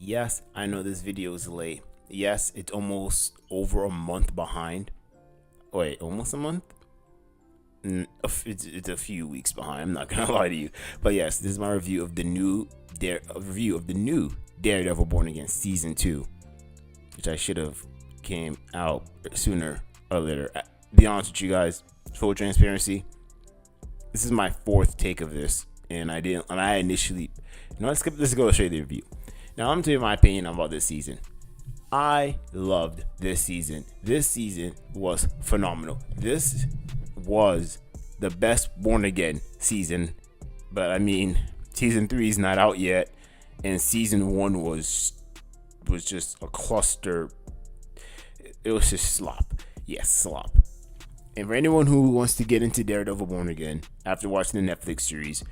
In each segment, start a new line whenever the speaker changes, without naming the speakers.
Yes, I know this video is late. Yes, it's almost over a month behind. Wait, almost a month? It's a few weeks behind. I'm not gonna lie to you, but yes, this is my review of the new Daredevil Born Again season 2, which I should have came out sooner or later. Be honest with you guys, full transparency. This is my fourth take of this, and I initially, let's go straight to the review. Now I'm telling you my opinion about this season. I loved this season. This season was phenomenal. This was the best Born Again season, but I mean, season 3 is not out yet, and season 1 was just a cluster. It was just slop. Yes, slop. And for anyone who wants to get into Daredevil Born Again after watching the Netflix series,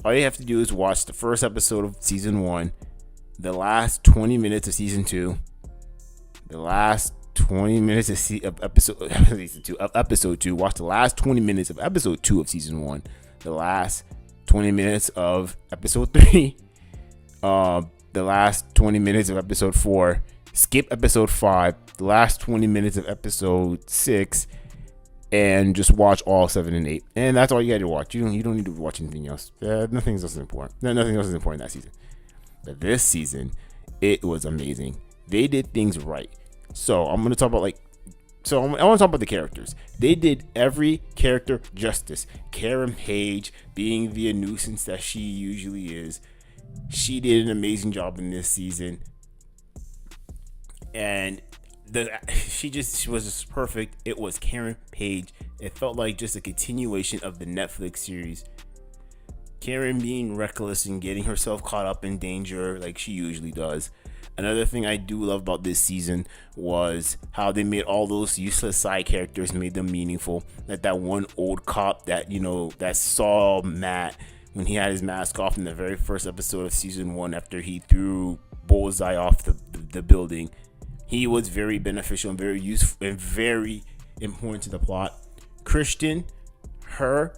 all you have to do is watch the first episode of season 1, the last 20 minutes of season 2, the last 20 minutes of episode 2. Watch the last 20 minutes of episode 2 of season 1, the last 20 minutes of episode 3, the last 20 minutes of episode 4, skip episode 5, the last 20 minutes of episode 6, and just watch all 7 and 8. And that's all you got to watch. You don't need to watch anything else. Nothing else is important. Nothing else is important that season. But this season, it was amazing. They did things right. So I'm gonna talk about I want to talk about the characters. They did every character justice. Karen Page, being the nuisance that she usually is, she did an amazing job in this season, and she was just perfect. It was Karen Page. It felt like just a continuation of the Netflix series. Karen being reckless and getting herself caught up in danger like she usually does. Another thing I do love about this season was how they made all those useless side characters, made them meaningful. Like that one old cop that saw Matt when he had his mask off in the very first episode of season 1 after he threw Bullseye off the building. He was very beneficial and very useful and very important to the plot. Christian, the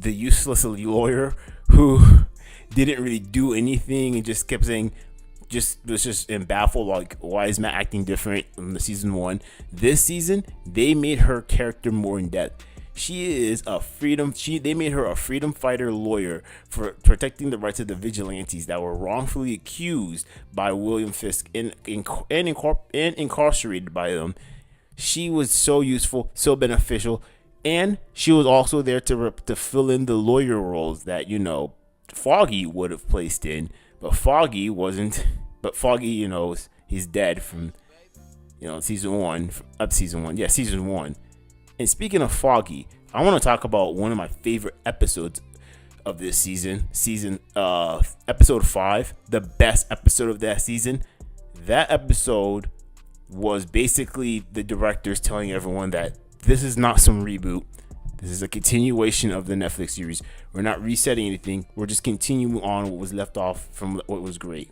useless lawyer who didn't really do anything and just kept saying, was just baffled, like, why is Matt acting different from the season 1. This season, they made her character more in depth. She is they made her a freedom fighter lawyer for protecting the rights of the vigilantes that were wrongfully accused by William Fisk and incarcerated by them. She was so useful, so beneficial, and she was also there to fill in the lawyer roles that Foggy would have placed in, but Foggy wasn't. But Foggy, he's dead from season 1. Yeah, season 1. And speaking of Foggy, I want to talk about one of my favorite episodes of this season. Episode 5, the best episode of that season. That episode was basically the directors telling everyone that this is not some reboot. This is a continuation of the Netflix series. We're not resetting anything. We're just continuing on what was left off from what was great.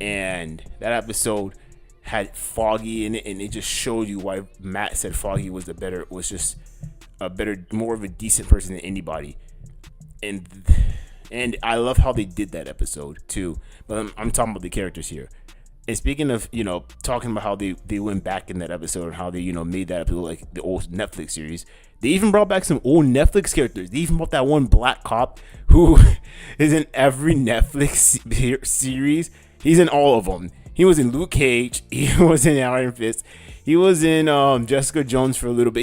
And that episode had Foggy in it, and it just showed you why Matt said Foggy was just more of a decent person than anybody. And I love how they did that episode too. But I'm talking about the characters here. And speaking of, talking about how they went back in that episode and how they, made that episode like the old Netflix series. They even brought back some old Netflix characters. They even brought that one black cop who is in every Netflix series. He's in all of them. He was in Luke Cage. He was in Iron Fist. He was in Jessica Jones for a little bit.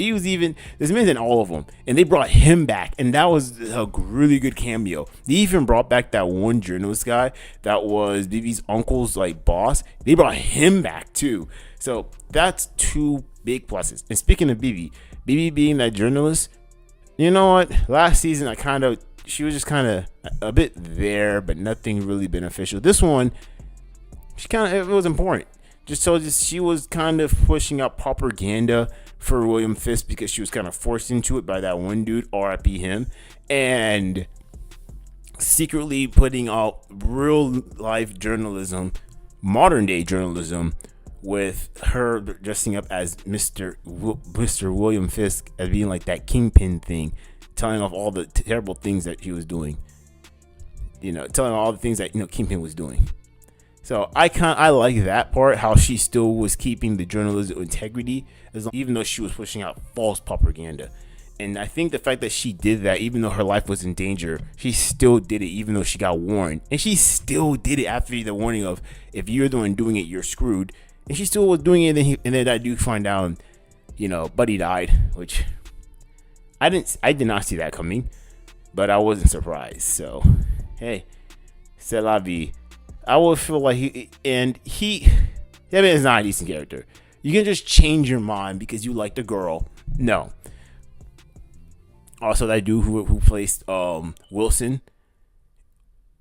This man's in all of them. And they brought him back. And that was a really good cameo. They even brought back that one journalist guy that was Bibi's uncle's boss. They brought him back too. So that's 2 big pluses. And speaking of Bibi being that journalist, you know what? Last season, she was just kind of a bit there, but nothing really beneficial. This one, it was important. She was kind of pushing out propaganda for William Fisk because she was kind of forced into it by that one dude, R.I.P. him, and secretly putting out real life journalism, modern day journalism, with her dressing up as Mr. William Fisk as being like that kingpin thing, telling off all the terrible things that he was doing. Telling all the things that Kingpin was doing. So I like that part, how she still was keeping the journalism integrity, even though she was pushing out false propaganda. And I think the fact that she did that, even though her life was in danger, she still did it, even though she got warned. And she still did it after the warning of, if you're the one doing it, you're screwed. And she still was doing it. And then I do find out, Buddy died, which I did not see that coming, but I wasn't surprised. So, hey, c'est la vie. I would feel like that man is not a decent character. You can just change your mind because you like the girl. No. Also, that dude who placed Wilson,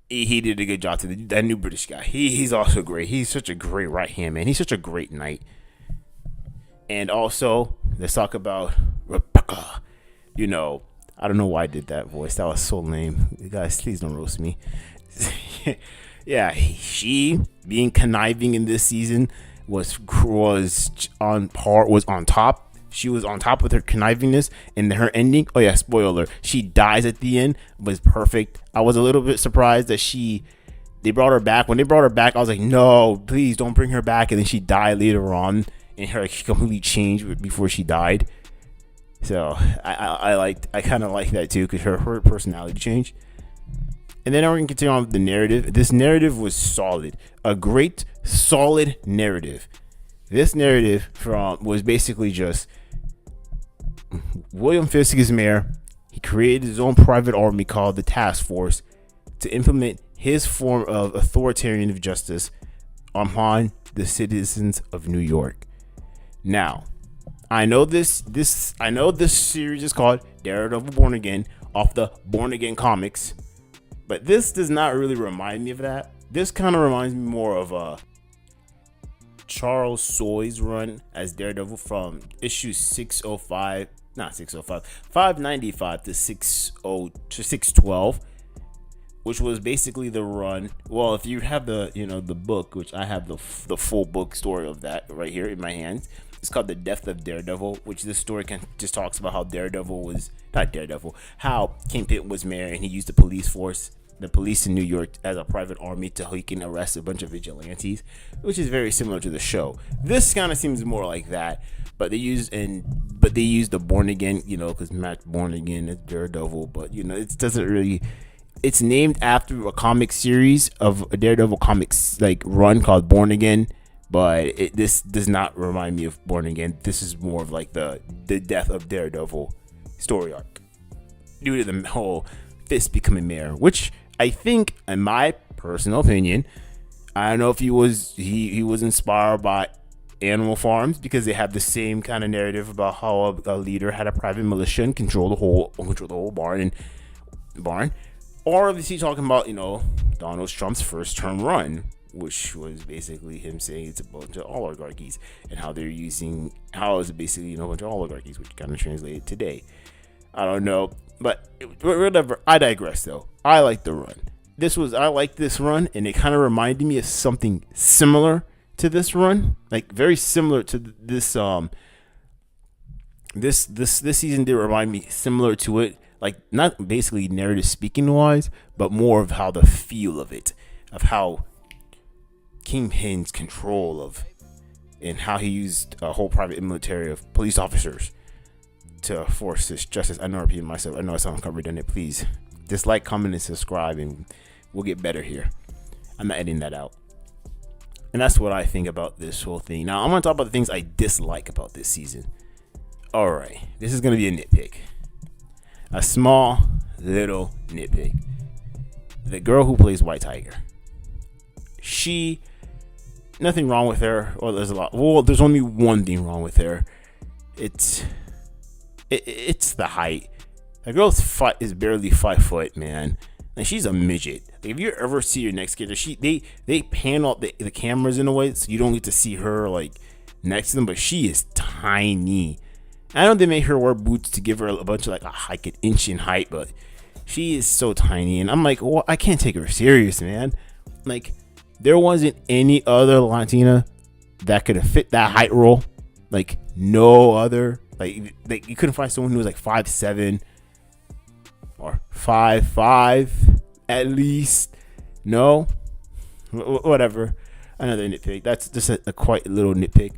he did a good job to that new British guy. He's also great. He's such a great right hand man. He's such a great knight. And also, let's talk about Rebecca. I don't know why I did that voice. That was so lame. You guys, please don't roast me. Yeah, she being conniving in this season was on top. She was on top with her connivingness, and her ending. Oh yeah, spoiler. She dies at the end. Was perfect. I was a little bit surprised that they brought her back. When they brought her back, I was like, no, please don't bring her back. And then she died later on, and her completely changed before she died. So I kind of like that too, because her personality changed. And then we're going to continue on with the narrative. This narrative was solid. A great, solid narrative. This narrative was basically just William Fisk is mayor. He created his own private army called the Task Force to implement his form of authoritarian justice upon the citizens of New York. Now, I know this series is called Daredevil Born Again off the Born Again comics. But this does not really remind me of that. This kind of reminds me more of Charles Soy's run as Daredevil from issue 595 to 612, which was basically the run. Well, if you have the book, which I have the full book story of that right here in my hands. It's called The Death of Daredevil, which this story just talks about how Kingpin was mayor and he used the police in New York as a private army to he can arrest a bunch of vigilantes, which is very similar to the show. This kind of seems more like that, but they use the Born Again, because Matt Born Again is Daredevil, but it doesn't really. It's named after a comic series of a Daredevil comics run called Born Again. But this does not remind me of Born Again. This is more of like the Death of Daredevil story arc, due to the whole Fisk becoming mayor, which I think, in my personal opinion, I don't know if he was inspired by Animal Farms, because they have the same kind of narrative about how a leader had a private militia and control the whole barn, or is he talking about Donald Trump's first term run, which was basically him saying it's a bunch of oligarchies and how it's basically a bunch of oligarchies, which kind of translated today. I don't know, but whatever. I digress though. I like the run. I like this run, and it kind of reminded me of something similar to this run, like very similar to this. This season did remind me similar to it, like not basically narrative speaking wise, but more of how the feel of it, of how Kingpin's control of, and how he used a whole private military of police officers to force this justice. I know I'm repeating myself. I know I sound redundant. Please dislike, comment, and subscribe, and we'll get better here. I'm not editing that out. And that's what I think about this whole thing. Now I'm gonna talk about the things I dislike about this season. All right, this is gonna be a nitpick, a small little nitpick. The girl who plays White Tiger, nothing wrong with her. Well, there's only one thing wrong with her. It's the height. The girl's is barely 5 foot, man. And she's a midget. Like, if you ever see your next character, they pan out the cameras in a way so you don't get to see her next to them, but she is tiny. I know they made her wear boots to give her a bunch of an inch in height, but she is so tiny, and I'm like, well, I can't take her serious, man. There wasn't any other Latina that could have fit that height role. No other. You couldn't find someone who was 5'7" or 5'5" at least. No, whatever. Another nitpick. That's just a quite little nitpick.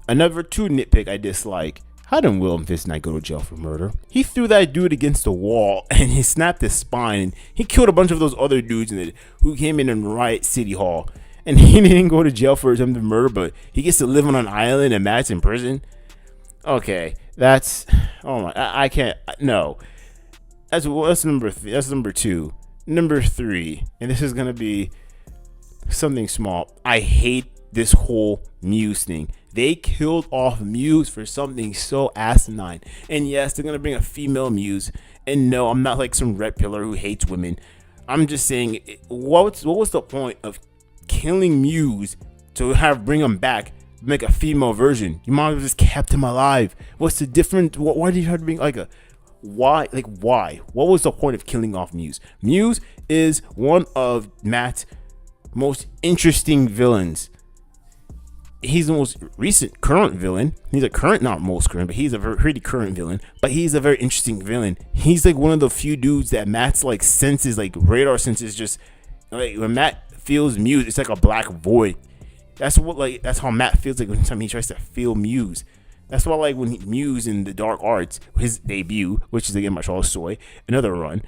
Another two nitpick I dislike. How did Willem Fisk not go to jail for murder? He threw that dude against the wall and he snapped his spine. And he killed a bunch of those other dudes who came in and riot City Hall. And he didn't go to jail for attempted murder, but he gets to live on an island and Matt's in prison. Okay, that's I can't. No, that's number that's number two. Number three, and this is gonna be something small. I hate this whole Muse thing. They killed off Muse for something so asinine. And yes, they're gonna bring a female Muse. And no, I'm not like some red pillar who hates women. I'm just saying, what was the point of killing Muse to bring him back, make a female version? You might have just kept him alive. What's the difference? Why did you have to bring like a why? Like why? What was the point of killing off Muse? Muse is one of Matt's most interesting villains. He's the most recent current villain. He's a current, not most current, but he's a pretty current villain. But he's a very interesting villain. He's like one of the few dudes that Matt's like senses, like radar senses, just like when Matt feels Muse, it's like a black void. That's how Matt feels like when time he tries to feel Muse. That's why like when Muse in the Dark Arts, his debut, which is again by Charles Soy, another run,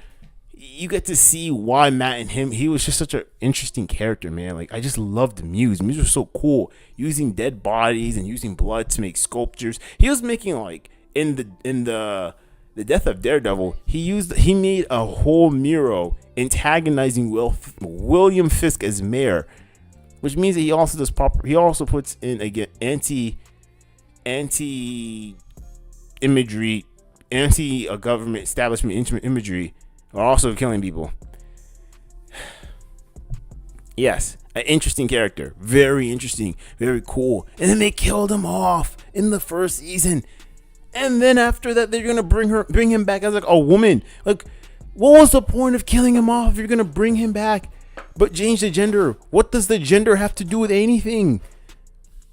you get to see why Matt and him, he was just such an interesting character, man. Like I just loved Muse. Muse was so cool, using dead bodies and using blood to make sculptures. He was making like in the Death of Daredevil, he made a whole mural antagonizing William Fisk as mayor, which means that he also puts in again anti imagery, anti government establishment imagery, are also killing people. Yes, an interesting character, very interesting, very cool. And then they killed him off in the first season. And then after that, they're gonna bring him back as like a woman. Like, what was the point of killing him off if you're gonna bring him back, but change the gender? What does the gender have to do with anything?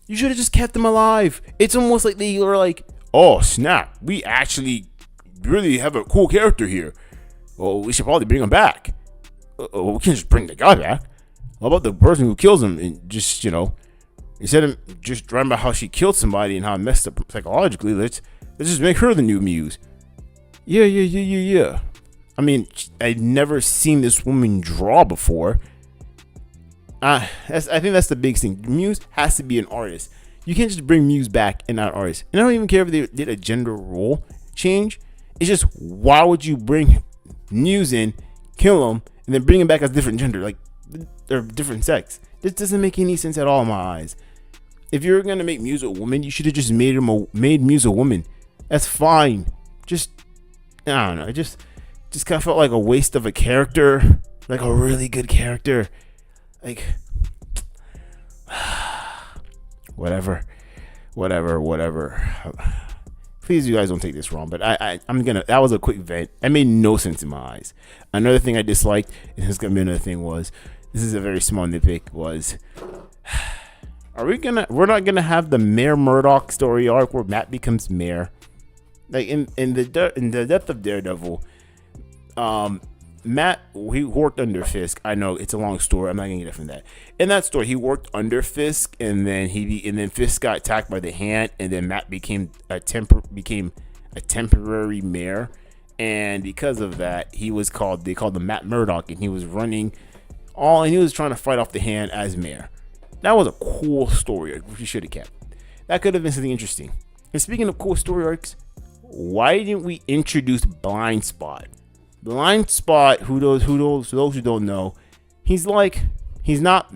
You should have just kept him alive. It's almost like they were like, oh snap, we actually really have a cool character here. Well, we should probably bring him back. We can't just bring the guy back. How about the person who kills him and just, instead of just driving about how she killed somebody and how it messed up psychologically, let's just make her the new Muse. Yeah. I mean, I'd never seen this woman draw before. I think that's the big thing. Muse has to be an artist. You can't just bring Muse back and not an artist. And I don't even care if they did a gender role change. It's just, why would you bring Muse in, kill him, and then bring him back as a different gender? Like, they're different sex. This doesn't make any sense at all in my eyes. If you're gonna make Muse a woman, you should have just made Muse a woman. That's fine. Just, I don't know. It just kind of felt like a waste of a character, like a really good character. Like, whatever. Please, you guys don't take this wrong, but that was a quick vent. That made no sense in my eyes. Another thing I disliked, and this is gonna be another thing, was, this is a very small nitpick, was, we're not gonna have the Mayor Murdock story arc where Matt becomes mayor. Like in the Death of Daredevil, Matt, he worked under Fisk. I know it's a long story. I'm not gonna get it from that. In that story, he worked under Fisk, and then Fisk got attacked by the Hand, and then Matt became a temporary mayor, and because of that, they called him Matt Murdock, and he was running and he was trying to fight off the Hand as mayor. That was a cool story arc, which he should have kept. That could have been something interesting. And speaking of cool story arcs, why didn't we introduce Blind Spot? Blind Spot, for those who don't know, he's not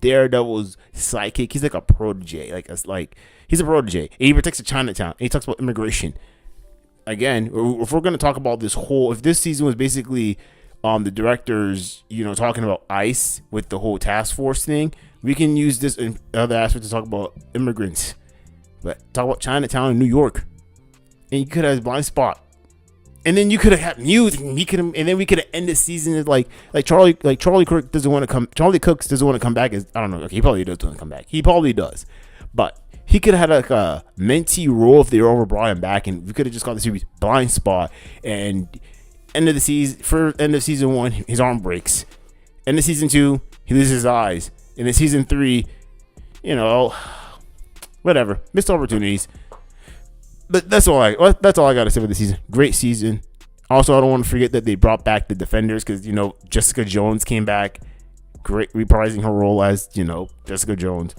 Daredevil's sidekick. He's like a protege. He's a protege. And he protects the Chinatown. And he talks about immigration. Again, if we're gonna talk about if this season was basically the directors, talking about ICE with the whole task force thing, we can use this in other aspects to talk about immigrants. But talk about Chinatown in New York, and you could have Blind Spot. And then you could have had Muse, and then we could have ended the season as like Charlie Cook doesn't want to come. Charlie Cooks doesn't want to come back. I don't know. Okay, he probably does want to come back. He probably does, but he could have had like a mentee role if they ever brought him back, and we could have just called the series Blind Spot. And end of season 1, his arm breaks. End of season 2, he loses his eyes. And then season 3, whatever, missed opportunities. But that's all I got to say for the season. Great season. Also, I don't want to forget that they brought back the Defenders because Jessica Jones came back, great, reprising her role as Jessica Jones.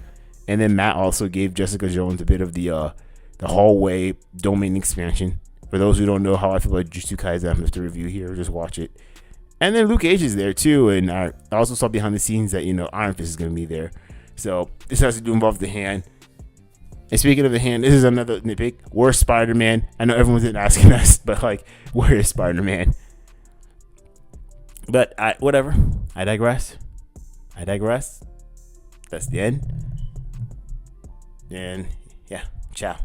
And then Matt also gave Jessica Jones a bit of the hallway domain expansion. For those who don't know how I feel about Jujutsu Kaisen, I'm going to review here. Just watch it. And then Luke Cage is there too. And I also saw behind the scenes that, Iron Fist is going to be there. So this has to do involve the hand. And speaking of the hand, this is another nitpick. Where's Spider-Man? I know everyone's been asking us, but where is Spider-Man? But whatever. I digress. That's the end. And yeah, ciao.